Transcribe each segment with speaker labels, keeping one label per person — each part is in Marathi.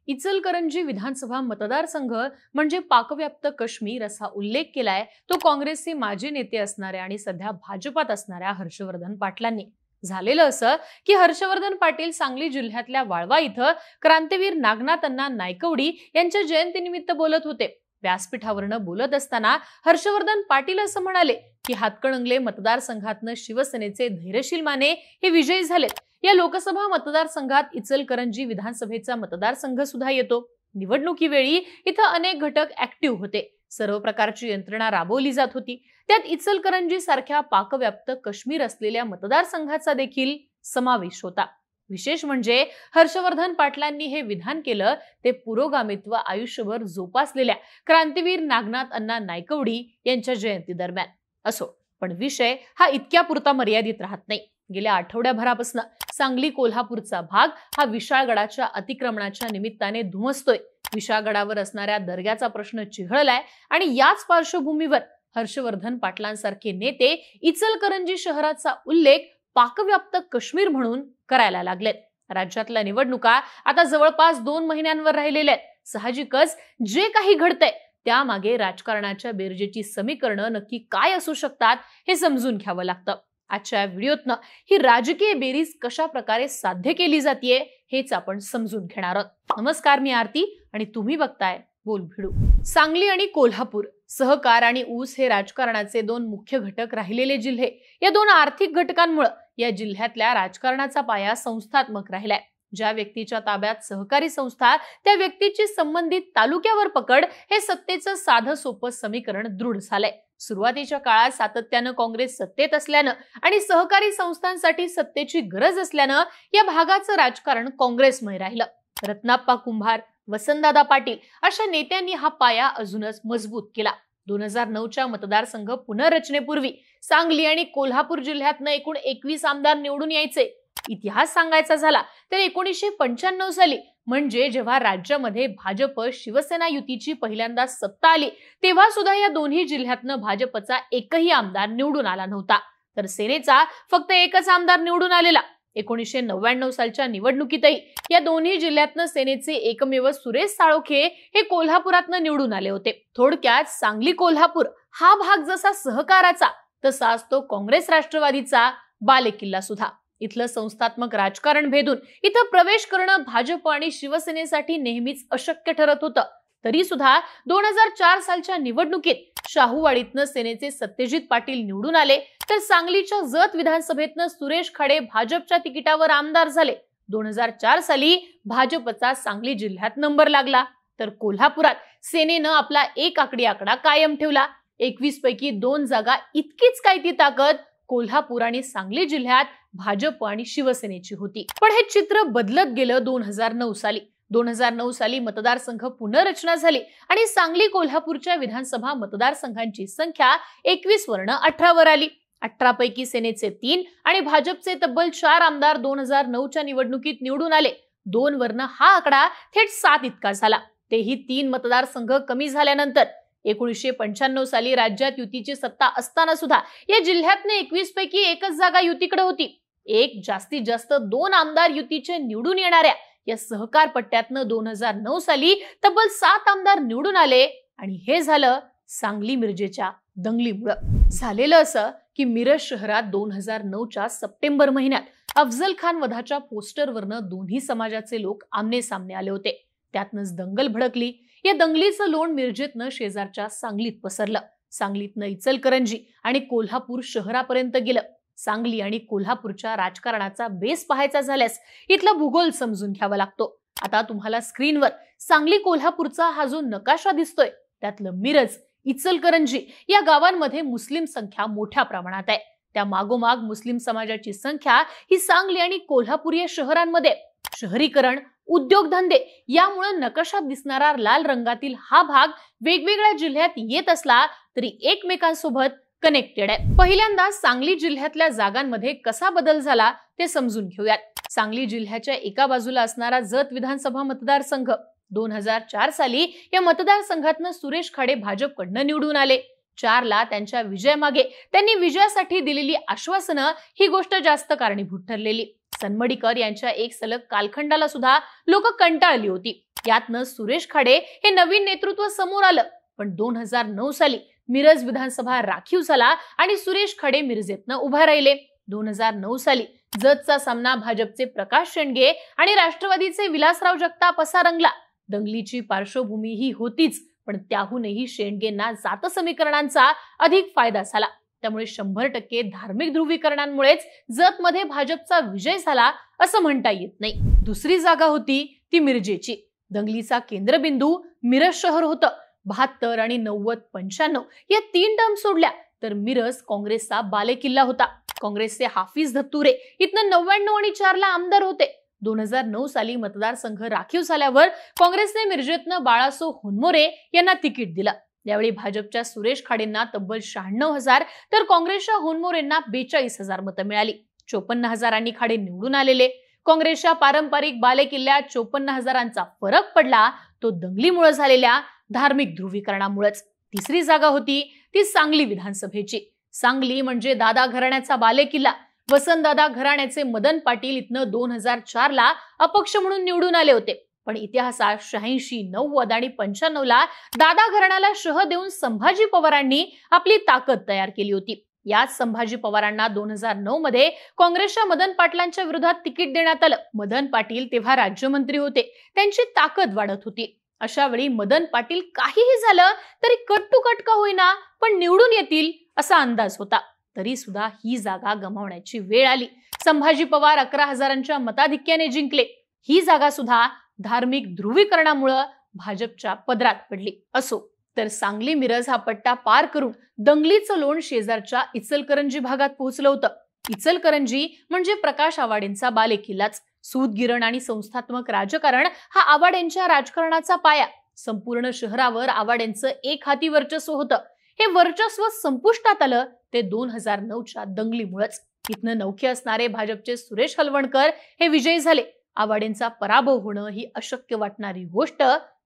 Speaker 1: इचलकरंजी विधानसभा मतदारसंघ म्हणजे पाकव्याप्त काश्मीर असा उल्लेख केलाय तो काँग्रेसचे माजी नेते असणाऱ्या आणि सध्या भाजपात असणाऱ्या हर्षवर्धन पाटलांनी। झालेलं असं की हर्षवर्धन पाटील सांगली जिल्ह्यातल्या वाळवा इथं क्रांतीवीर नागनाथ अण्णा नायकवडी यांच्या जयंतीनिमित्त बोलत होते। व्यासपीठावरनं बोलत असताना हर्षवर्धन पाटील असं म्हणाले की हातकणंगले मतदारसंघातनं शिवसेनेचे धैर्यशील माने हे विजयी झालेत। या लोकसभा मतदारसंघात इचलकरंजी विधानसभेचा मतदारसंघ सुद्धा येतो। निवडणुकीवेळी इथं अनेक घटक ऍक्टिव्ह होते, सर्व प्रकारची यंत्रणा राबवली जात होती। त्यात इचलकरंजी सारख्या पाकव्याप्त काश्मीर असलेल्या मतदारसंघाचा देखील समावेश होता। विशेष म्हणजे हर्षवर्धन पाटलांनी हे विधान केलं ते पुरोगामित्व आयुष्यभर जोपासलेल्या क्रांतीवीर नागनाथ अण्णा नायकवडी यांच्या जयंती दरम्यान। असो, पण विषय हा इतक्यापुरता मर्यादित राहत नाही। गेल्या आठवड्याभरापासून सांगली कोल्हापूरचा भाग हा विशाळगडाच्या अतिक्रमणाच्या निमित्ताने धुमसतोय। विशाळगडावर असणाऱ्या दर्ग्याचा प्रश्न चिघळलाय आणि याच पार्श्वभूमीवर हर्षवर्धन पाटलांसारखे नेते इचलकरंजी शहराचा उल्लेख पाकव्याप्त काश्मीर म्हणून करायला लागलेत। राज्यातल्या निवडणुका आता जवळपास 2 महिन्यांवर राहिलेल्या आहेत। साहजिकच जे काही घडतंय त्यामागे राजकारणाच्या बेरजेची समीकरणं नक्की काय असू शकतात हे समजून घ्यावं लागतं। आजच्या व्हिडिओतनं ही राजकीय बेरीज कशा प्रकारे साध्य केली जाते हेच आपण समजून घेणार आहोत। नमस्कार, मी आरती आणि तुम्ही बघताय बोल भिडू। सांगली आणि कोल्हापूर सहकार आणि ऊस हे राजकारणाचे 2 मुख्य घटक राहिलेले जिल्हे। या 2 आर्थिक घटकांमुळे या जिल्ह्यातल्या राजकारणाचा पाया संस्थात्मक राहिलाय। ज्या व्यक्तीच्या ताब्यात सहकारी संस्था त्या व्यक्तीची संबंधित तालुक्यावर पकड हे सत्तेचं साधं सोपं समीकरण दृढ झालंय। सुरुवातीच्या काळात सातत्यानं काँग्रेस सत्तेत असल्यानं आणि सहकारी संस्थांसाठी सत्तेची गरज असल्यानं या भागाचं राजकारण काँग्रेसमय राहिलं। रत्नाप्पा कुंभार, वसंतदादा पाटील अशा नेत्यांनी हा पाया अजूनच मजबूत केला। 2009च्या मतदारसंघ पुनर्रचनेपूर्वी सांगली आणि कोल्हापूर जिल्ह्यातनं एकूण 21 आमदार निवडून यायचे। इतिहास सांगायचा झाला तर 1995 साली म्हणजे जेव्हा राज्यामध्ये भाजप शिवसेना युतीची पहिल्यांदा सत्ता आली तेव्हा सुद्धा या दोन्ही जिल्ह्यातनं भाजपचा एकही आमदार निवडून आला नव्हता, तर सेनेचा फक्त एकच आमदार निवडून आलेला। 1999 सालच्या निवडणुकीतही या दोन्ही जिल्ह्यातनं सेनेचे एकमेव सुरेश साळोखे हे कोल्हापुरातनं निवडून आले होते। थोडक्यात सांगली कोल्हापूर हा भाग जसा सहकाराचा तसाच तो काँग्रेस राष्ट्रवादीचा बालेकिल्ला सुद्धा। इथलं संस्थात्मक राजकारण भेदून इथं प्रवेश करणं भाजप आणि शिवसेनेसाठी नेहमीच अशक्य ठरत होतं। तरी सुद्धा 2004 सालच्या निवडणुकीत शाहूवाडीतनं सेनेचे सत्यजित पाटील निवडून आले, तर सांगलीच्या जत विधानसभेतनं सुरेश खाडे भाजपच्या तिकिटावर आमदार झाले। 2004 साली भाजपचा सांगली जिल्ह्यात नंबर लागला, तर कोल्हापुरात सेनेनं आपला एक आकडी आकडा कायम ठेवला। 21 पैकी 2 जागा इतकीच काय ती ताकद कोल्हापूर आणि सांगली जिल्ह्यात भाजप आणि शिवसेनेची होती। पण हे चित्र बदलत गेलं 2009 साली। 2009 साली मतदारसंघ पुनर्रचना झाली आणि सांगली कोल्हापूरच्या विधानसभा मतदारसंघांची संख्या 21 वरनं 18 वर आली। 18 पैकी सेनेचे 3 आणि भाजपचे तब्बल 4 आमदार 2009च्या निवडणुकीत निवडून आले। 2 वरनं हा आकडा थेट 7 इतका झाला, तेही 3 मतदारसंघ कमी झाल्यानंतर। 1995 साली राज्यात युतीची सत्ता असताना सुद्धा या जिल्ह्यातनं 21 पैकी एकच जागा युतीकडे होती। एक जास्तीत जास्त 2 आमदार युतीचे निवडून येणाऱ्या या सहकार पट्ट्यातनं 2009 साली तब्बल 7 आमदार निवडून आले आणि हे झालं सांगली मिरजेच्या दंगलीमुळे। झालेलं असं की मिरज शहरात 2009च्या सप्टेंबर महिन्यात अफजल खान वधाच्या पोस्टरवरनं दोन्ही समाजाचे लोक आमने सामने आले होते। त्यातनंच दंगल भडकली। या दंगलीचं लोण मिरजेतनं शेजारच्या सांगलीत पसरलं। सांगलीतनं इचलकरंजी आणि कोल्हापूर शहरापर्यंत गेलं। सांगली आणि कोल्हापूरच्या राजकारणाचा बेस पाहायचा झाल्यास इथला भूगोल समजून घ्यावा लागतो। आता तुम्हाला स्क्रीनवर सांगली कोल्हापूरचा हा जो नकाशा दिसतोय त्यातलं मिरज, इचलकरंजी या गावांमध्ये मुस्लिम संख्या मोठ्या प्रमाणात आहे। त्या मागोमाग मुस्लिम समाजाची संख्या ही सांगली आणि कोल्हापूर या शहरांमध्ये। शहरीकरण, उद्योगधंदे यामुळे नकाशात दिसणारा लाल रंगातील हा भाग वेगवेगळ्या जिल्ह्यात येत असला तरी एकमेकांसोबत कनेक्टेड आहे। पहिल्यांदा सांगली जिल्ह्यातल्या जागांमध्ये कसा बदल झाला ते समजून घेऊयात। सांगली जिल्ह्याच्या एका बाजूला असणारा जत विधानसभा मतदारसंघ 2004 साली या मतदारसंघातनं सुरेश खाडे भाजपकडनं निवडून आले। 4 ला त्यांच्या विजयामागे त्यांनी विजयासाठी दिलेली आश्वासनं ही गोष्ट जास्त कारणीभूत ठरलेली। सनमडीकर यांच्या एक सलग कालखंडाला सुद्धा लोक कंटाळली होती। यातनं सुरेश खाडे हे नवीन नेतृत्व समोर आलं. पण 2009 साली मिरज विधानसभा राखीव झाला आणि सुरेश खाडे मिरजेतनं उभा राहिले. 2009 साली जतचा सामना भाजपचे प्रकाश शेंडगे आणि राष्ट्रवादीचे विलासराव जगताप असा रंगला. दंगलीची पार्श्वभूमी ही होतीच, पण त्याहूनही शेंडगेंना जात समीकरणांचा अधिक फायदा झाला. त्यामुळे 100% धार्मिक ध्रुवीकरणांमुळेच जतमध्ये भाजपचा विजय झाला असं म्हणता येत नाही. दुसरी जागा होती ती मिरजेची. दंगलीचा केंद्रबिंदू मिरज शहर होतं. 72 आणि 90-95 या 3 टर्म सोडल्या तर मिरज काँग्रेसचा बालेकिल्ला होता. काँग्रेसचे हाफिज धत्तुरे इथनं 99 आणि 4 ला आमदार होते. 2009 साली मतदारसंघ राखीव झाल्यावर काँग्रेसने मिरजेतनं बाळासो हुनमोरे यांना तिकीट दिलं. यावेळी भाजपच्या सुरेश खाडेंना तब्बल 96,000 तर काँग्रेसच्या हुनमोरेंना 42,000 मतं मिळाली. 54,000 खाडे निवडून आलेले. काँग्रेसच्या पारंपरिक बालेकिल्ल्यात 54,000चा फरक पडला तो दंगलीमुळे झालेल्या धार्मिक ध्रुवीकरणामुळेच. तिसरी जागा होती ती सांगली विधानसभेची. सांगली म्हणजे दादा घराण्याचा बालेकिल्ला. वसंतदादा घराण्याचे मदन पाटील इथनं 2004 ला अपक्ष म्हणून निवडून आले होते. पण इतिहासात 86, 90 आणि 95 ला दादा घराण्याला शह देऊन संभाजी पवारांनी आपली ताकद तयार केली होती. याच संभाजी पवारांना 2009 मध्ये काँग्रेसच्या मदन पाटलांच्या विरोधात तिकीट देण्यात आलं. मदन पाटील तेव्हा राज्यमंत्री होते. त्यांची ताकद वाढत होती. अशा वेळी मदन पाटील काहीही झालं तरी कट टू कट का होईना पण निवडून येतील असा अंदाज होता. तरी सुद्धा ही जागा गमावण्याची वेळ आली. संभाजी पवार 11,000च्या मताधिक्याने जिंकले. ही जागा सुद्धा धार्मिक ध्रुवीकरणामुळे भाजपच्या पदरात पडली. असो, तर सांगली मिरज हा पट्टा पार करून दंगलीचं लोण शेजारच्या इचलकरंजी भागात पोहोचलं होतं. इचलकरंजी म्हणजे प्रकाश आवाडेंचा बालेकिल्लाच. सूतगिरण आणि संस्थात्मक राजकारण हा आवाडेंच्या राजकारणाचा पाया. संपूर्ण शहरावर आवाडेंचं एक हाती वर्चस्व होतं. हे वर्चस्व संपुष्टात आलं ते 2009च्या दंगलीमुळेच. इथनं नौखे असणारे भाजपचे सुरेश हलवणकर हे विजयी झाले. आवाडेंचा पराभव होणं ही अशक्य वाटणारी गोष्ट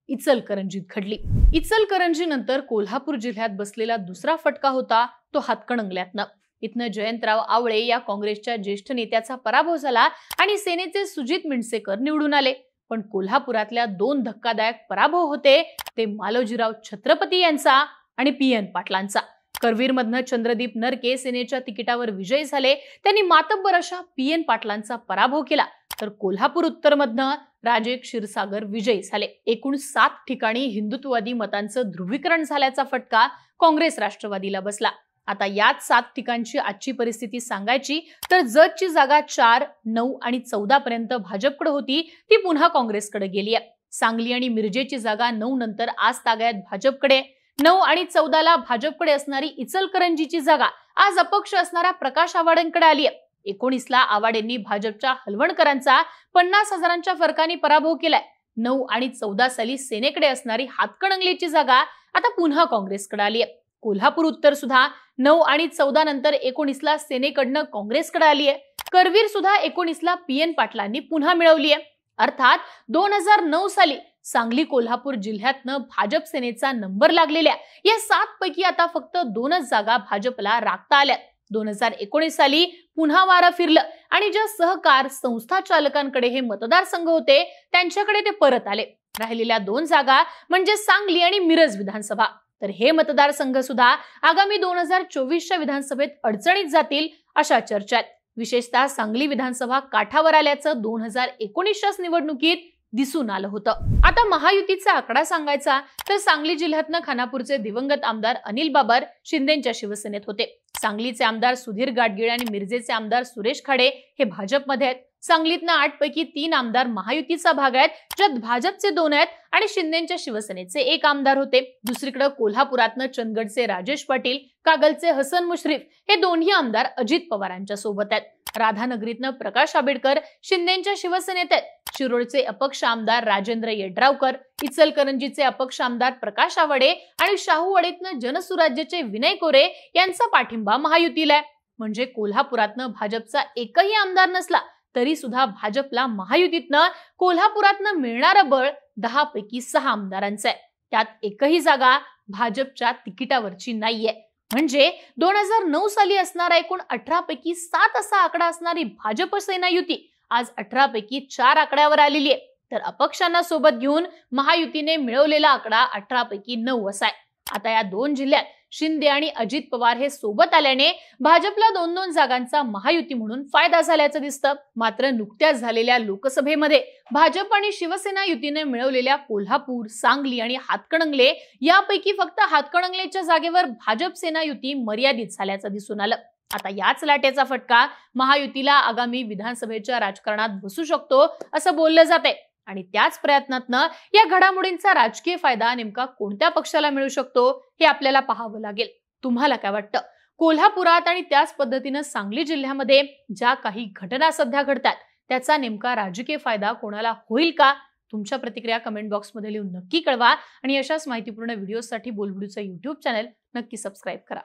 Speaker 1: इचलकरंजीत घडली. इचलकरंजी नंतर कोल्हापूर जिल्ह्यात बसलेला दुसरा फटका होता तो हातकणंगल्यातनं. इथनं जयंतराव आवळे या काँग्रेसच्या ज्येष्ठ नेत्याचा पराभव झाला आणि सेनेचे सुजित मिंडसेकर निवडून आले. पण कोल्हापुरातल्या 2 धक्कादायक पराभव होते ते मालोजीराव छत्रपती यांचा आणि PN पाटलांचा. करवीरमधनं चंद्रदीप नरके सेनेच्या तिकिटावर विजयी झाले. त्यांनी मातब्बर अशा PN पाटलांचा पराभव केला. तर कोल्हापूर उत्तरमधनं राजे क्षीरसागर विजयी झाले. एकूण 7 ठिकाणी हिंदुत्ववादी मतांचं ध्रुवीकरण झाल्याचा फटका काँग्रेस राष्ट्रवादीला बसला. आता याच 7 ठिकाणची आजची परिस्थिती सांगायची तर जतची जागा 4, 9 आणि 14 पर्यंत भाजपकडे होती ती पुन्हा काँग्रेसकडे गेली आहे. सांगली आणि मिरजेची जागा 9 नंतर आज ताब्यात भाजपकडे. 9 आणि 14 ला भाजपकडे असणारी इचलकरंजीची जागा आज अपक्ष असणाऱ्या प्रकाश आवाडेंकडे आली आहे. 19 ला आवाडेंनी भाजपच्या हलवणकरांचा 50,000च्या फरकाने पराभव केलाय. 9 आणि 14 साली सेनेकडे असणारी हातकणंगलेची जागा आता पुन्हा काँग्रेसकडे आली आहे. कोल्हापूर उत्तर सुद्धा 9 आणि 14 नंतर 19 ला सेनेकडनं काँग्रेसकडे आली आहे. करवीर सुद्धा 19 ला PN पाटलांनी पुन्हा मिळवली आहे. अर्थात 2009 साली सांगली कोल्हापूर जिल्ह्यातनं भाजप सेनेचा नंबर लागलेल्या या 7 पैकी आता फक्त 2च जागा भाजपला राखता आल्या. 2019 साली पुन्हा वारं फिरलं आणि ज्या सहकार संस्था चालकांकडे हे मतदारसंघ होते त्यांच्याकडे ते परत आले. राहिलेल्या 2 जागा म्हणजे सांगली आणि मिरज विधानसभा. तर हे मतदारसंघ सुद्धा आगामी 2024च्या विधानसभेत अडचणीत जातील अशा चर्चा आहेत. विशेषतः सांगली विधानसभा काठावर आल्याचं 2019च्याच निवडणुकीत दिसून आलं होतं. आता महायुतीचा आकडा सांगायचा तर सांगली जिल्ह्यातनं खानापूरचे दिवंगत आमदार अनिल बाबर शिंदेच्या शिवसेनेत होते. सांगलीचे आमदार सुधीर गाडगीळ आणि मिरजेचे आमदार सुरेश खाडे हे भाजपमध्ये आहेत. सांगलीतनं 8 पैकी 3 आमदार महायुतीचा भाग आहेत, ज्यात भाजपचे 2 आहेत आणि शिंदेच्या शिवसेनेचे 1 आमदार होते. दुसरीकडे कोल्हापुरातनं चंदगडचे राजेश पाटील, कागलचे हसन मुश्रीफ हे दोन्ही आमदार अजित पवारांच्या सोबत आहेत. राधानगरीतनं प्रकाश आंबेडकर शिंदेच्या शिवसेनेत आहेत. शिरोळचे अपक्ष आमदार राजेंद्र येड्रावकर, इचलकरंजीचे अपक्ष आमदार प्रकाश आवाडे आणि शाहूवाडीतनं जनसुराज्याचे विनय कोरे यांचा पाठिंबा महायुतीला आहे. म्हणजे कोल्हापुरातनं भाजपचा एकही आमदार नसला तरी सुद्धा भाजपला महायुतीतनं कोल्हापुरातनं मिळणारं बळ 10 पैकी 6 आमदारांचं आहे. त्यात एकही जागा भाजपच्या तिकिटावरची नाहीये. म्हणजे 2009 साली असणारा एकूण 18 पैकी 7 असा आकडा असणारी भाजप सेना युती आज 18 पैकी 4 आकड्यावर आलेली आहे. तर अपक्षांना सोबत घेऊन महायुतीने मिळवलेला आकडा 18 पैकी 9 असा आहे. आता या 2 जिल्ह्यात शिंदे आणि अजित पवार हे सोबत आल्याने भाजपला 2-2 जागांचा महायुती म्हणून फायदा झाल्याचं दिसतं. मात्र नुकत्याच झालेल्या लोकसभेमध्ये भाजप आणि शिवसेना युतीने मिळवलेल्या कोल्हापूर, सांगली आणि हातकणंगले यापैकी फक्त हातकणंगलेच्या जागेवर भाजप सेना युती मर्यादित झाल्याचं दिसून आलं. आता याच लाटेचा फटका महायुतीला आगामी विधानसभेच्या राजकारणात बसू शकतो असं बोललं जातंय. आणि त्याच प्रयत्नातनं या घडामोडींचा राजकीय फायदा नेमका कोणत्या पक्षाला मिळू शकतो हे आपल्याला पाहावं लागेल. तुम्हाला काय वाटतं? कोल्हापुरात आणि त्याच पद्धतीनं सांगली जिल्ह्यामध्ये ज्या काही घटना सध्या घडतात त्याचा नेमका राजकीय फायदा कोणाला होईल का? तुमच्या प्रतिक्रिया कमेंट बॉक्समध्ये लिहून नक्की कळवा आणि अशाच माहितीपूर्ण व्हिडिओसाठी बोलबिडूचं YouTube चॅनल नक्की सबस्क्राईब करा.